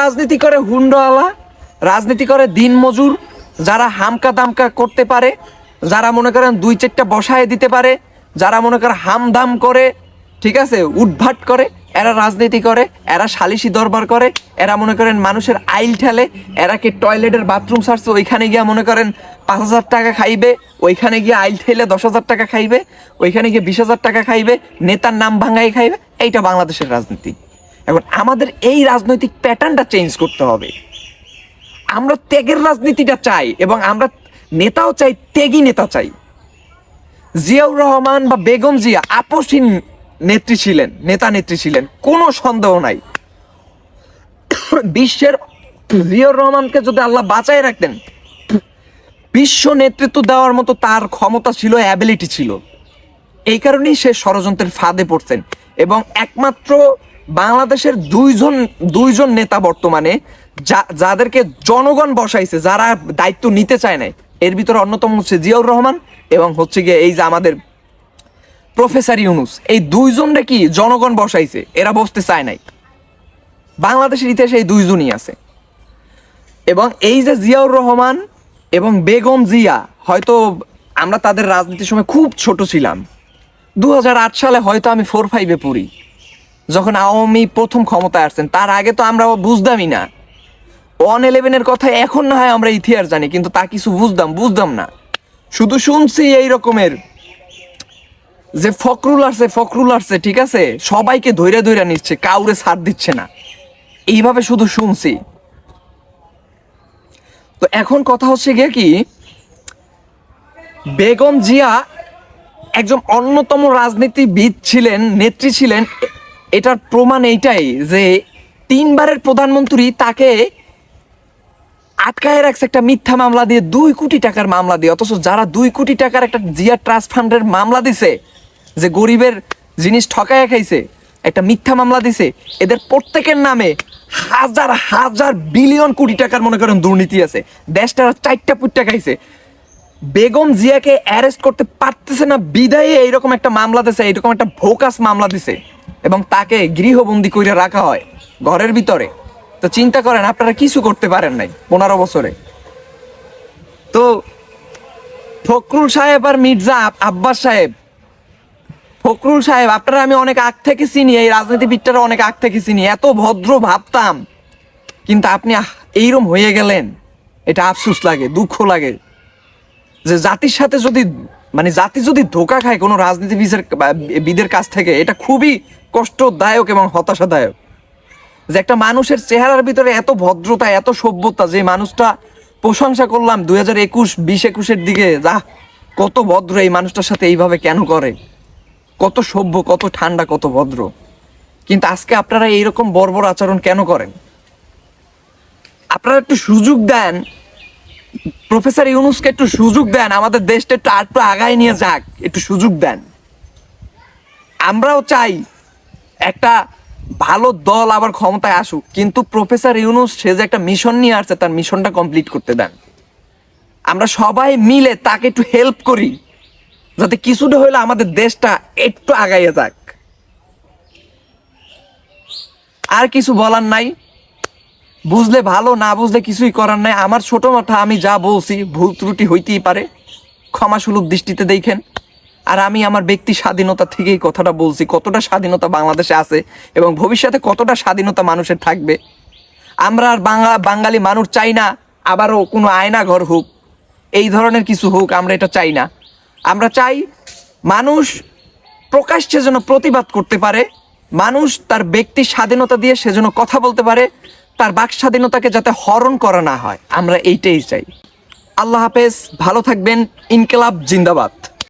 রাজনীতি করে হুন্ডওয়ালা, রাজনীতি করে দিনমজুর, যারা হামকা দামকা করতে পারে, যারা মনে করেন 2-4টা বসায় দিতে পারে, যারা মনে করেন হামদাম করে, ঠিক আছে, উঠভাট করে, এরা রাজনীতি করে, এরা সালিশি দরবার করে, এরা মনে করেন মানুষের আইল ঠেলে, এরা কে টয়লেটের বাথরুম সারছে ওইখানে গিয়া মনে করেন 5,000 টাকা খাইবে, ওইখানে গিয়ে আইল ঠেলে 10,000 টাকা খাইবে, ওইখানে গিয়ে 20,000 টাকা খাইবে, নেতার নাম ভাঙাই খাইবে। এইটা বাংলাদেশের রাজনীতি। এখন আমাদের এই রাজনৈতিক প্যাটার্নটা চেঞ্জ করতে হবে। আমরা ত্যাগের রাজনীতিটা চাই এবং আমরা নেতাও চাই, ত্যাগী নেতা চাই। জিয়াউর রহমান বা বেগম জিয়া আপসহীন নেত্রী ছিলেন, নেতা নেত্রী ছিলেন, কোনো সন্দেহ নাই। বিশ্বের জিয়াউর রহমানকে যদি আল্লাহ বাঁচায় রাখতেন, বিশ্ব নেতৃত্ব দেওয়ার মতো তার ক্ষমতা ছিল, অ্যাবিলিটি ছিল। এই কারণেই সে ষড়যন্ত্রের ফাঁদে পড়ছেন। এবং একমাত্র বাংলাদেশের দুইজন নেতা বর্তমানে যাদেরকে জনগণ বসাইছে, যারা দায়িত্ব নিতে চায় নাই, এর ভিতরে অন্যতম হচ্ছে জিয়াউর রহমান এবং হচ্ছে গিয়ে এই যে আমাদের প্রফেসর ইউনূস। এই দুইজনরে কি জনগণ বসাইছে, এরা বসতে চায় নাই। বাংলাদেশের ইতিহাসে এই দুইজনই আছে। এবং এই যে জিয়াউর রহমান এবং বেগম জিয়া, হয়তো আমরা তাদের রাজনীতির সময় খুব ছোট ছিলাম। 2008 সালে হয়তো আমি 4-5-এ পড়ি, যখন আওয়ামী প্রথম ক্ষমতায় আসছেন। তার আগে তো আমরা বুঝতামই না। 111-এর কথা এখন না হয় আমরা ইতিহাস জানি, কিন্তু তা কিছু বুঝতাম না। শুধু শুনছি এই রকমের যে ফখরুল আসছে, ঠিক আছে, সবাইকে ধৈর্য নিচ্ছে, কাউরে ছাড় দিচ্ছে না, এইভাবে শুধু শুনছি। তো এখন কথা হচ্ছে গিয়ে কি, বেগম জিয়া একজন অন্যতম রাজনীতিবিদ ছিলেন, নেত্রী ছিলেন। এটার প্রমাণ এইটাই যে 3বারের প্রধানমন্ত্রী তাকে আটকায় রাখছে একটা মিথ্যা মামলা দিয়ে, 2 কোটি টাকার মামলা দিয়ে। অথচ যারা 2 কোটি টাকার একটা জিয়া ট্রাস্ট ফান্ডের মামলা দিছে, যে গরিবের জিনিস ঠকায় খাইছে, একটা মিথ্যা মামলা দিছে, এদের প্রত্যেকের নামে হাজার হাজার বিলিয়ন কোটি টাকার মনে করেন দুর্নীতি আছে। দেশটা 4টা পুট্টা খাইছে। বেগম জিয়াকে অ্যারেস্ট করতে পারতেছে না বিদায়ে এইরকম একটা মামলা দিছে, এইরকম একটা ভোকাস মামলা দিছে, এবং তাকে গৃহবন্দী করে রাখা হয় ঘরের ভিতরে। তো চিন্তা করেন, আপনারা কিছু করতে পারেন নাই 15 বছরে। তো ফখরুল সাহেব আর মির্জা আব্বাস সাহেব, ফখরুল সাহেব আপনারা আমি অনেক আগ থেকে চিনি, এই রাজনীতিবিদটারা অনেক আগ থেকে চিনি, এত ভদ্র ভাবতাম, কিন্তু আপনি এইরকম হয়ে গেলেন। এটা আফসোস লাগে, দুঃখ লাগে যে জাতির সাথে যদি জাতি যদি ধোঁকা খায় কোনো রাজনীতিবিদের কাছ থেকে, এটা খুবই কষ্টদায়ক এবং হতাশাদায়ক। যে একটা মানুষের চেহারার ভিতরে এত ভদ্রতা, এত সভ্যতা, যে মানুষটা প্রশংসা করলাম 2021-20-21-এর দিকে, যা কত ভদ্র, এই মানুষটার সাথে এইভাবে কেন করে, কত সভ্য, কত ঠান্ডা, কত ভদ্র, কিন্তু আজকে আপনারা এইরকম বর্বর আচরণ কেন করেন? আপনারা একটু সুযোগ দেন, প্রফেসর ইউনূসকে একটু সুযোগ দেন, আমাদের দেশটা একটু আগায় নিয়ে যাক, একটু সুযোগ দেন। আমরাও চাই একটা ভালো দল আবার ক্ষমতায় আসুক, কিন্তু প্রফেসর ইউনূস সে যে একটা মিশন নিয়ে আসছে, তার মিশনটা কমপ্লিট করতে দেন। আমরা সবাই মিলে তাকে একটু হেল্প করি, যাতে কিছুটা হইলে আমাদের দেশটা একটু আগাইয়া যাক। আর কিছু বলার নাই, বুঝলে ভালো, না বুঝলে কিছুই করার নাই। আমার ছোট মাথা, আমি যা বলছি ভুল ত্রুটি হইতেই পারে, ক্ষমাসুলভ দৃষ্টিতে দেখেন। আর আমি আমার ব্যক্তি স্বাধীনতা থেকেই কথাটা বলছি, কতটা স্বাধীনতা বাংলাদেশে আছে এবং ভবিষ্যতে কতটা স্বাধীনতা মানুষের থাকবে। আমরা আর বাঙালি মানুষ চাই না আবারও কোনো আয়না ঘর হোক, এই ধরনের কিছু হোক, আমরা এটা চাই না। আমরা চাই মানুষ প্রকাশ্যে যেন প্রতিবাদ করতে পারে, মানুষ তার ব্যক্তি স্বাধীনতা দিয়ে সেজন্য কথা বলতে পারে, তার বাক স্বাধীনতাকে যাতে হরণ করা না হয়, আমরা এইটাই চাই। আল্লাহ হাফেজ, ভালো থাকবেন। ইনকিলাব জিন্দাবাদ।